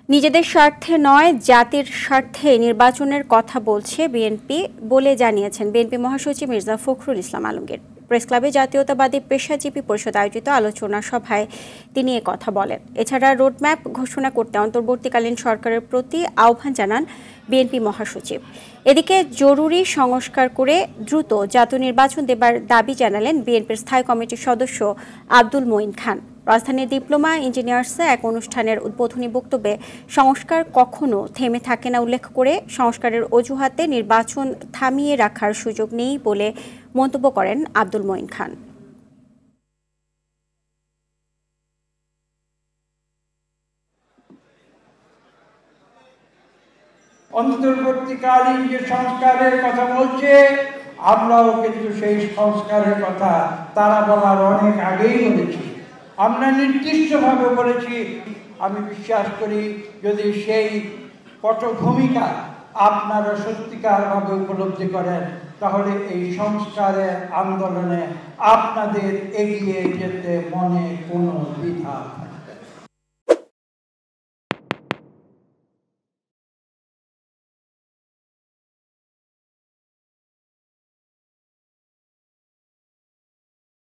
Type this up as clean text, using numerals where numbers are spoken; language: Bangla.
নিজেদের স্বার্থে নয়, জাতির স্বার্থে নির্বাচনের কথা বলছে বিএনপি বলে জানিয়েছেন বিএনপি মহাসচিব মির্জা ফখরুল ইসলাম আলমগীর। প্রেসক্লাবে জাতীয়তাবাদী পেশাজীবী পরিষদ আয়োজিত আলোচনা সভায় তিনি কথা বলেন। এছাড়া রোডম্যাপ ঘোষণা করতে অন্তর্বর্তীকালীন সরকারের প্রতি আহ্বান জানান বিএনপি মহাসচিব। এদিকে জরুরি সংস্কার করে দ্রুত জাতীয় নির্বাচন দেবার দাবি জানালেন বিএনপির স্থায়ী কমিটির সদস্য আব্দুল মঈন খান। রাজধানীর ডিপ্লোমা ইঞ্জিনিয়ার্সে এক অনুষ্ঠানের উদ্বোধনী বক্তব্যে সংস্কার কখনো থেমে থাকে না উল্লেখ করে সংস্কারের অজুহাতে নির্বাচন থামিয়ে রাখার সুযোগ নেই বলে মন্তব্য করেন আব্দুল মঈন খান। অন্তর্বর্তীকালীন যে সংস্কারের কথা বলছে, আমরাও কিন্তু সেই সংস্কারের কথা তারা বলার অনেক আগেই বলেছি। আমরা নির্দিষ্টভাবে বলেছি, আমি বিশ্বাস করি যদি সেই পটভূমিকা আপনারা সত্যিকারভাবে উপলব্ধি করেন, তাহলে এই সংস্কারের আন্দোলনে আপনাদের এগিয়ে যেতে মনে কোনো দ্বিধা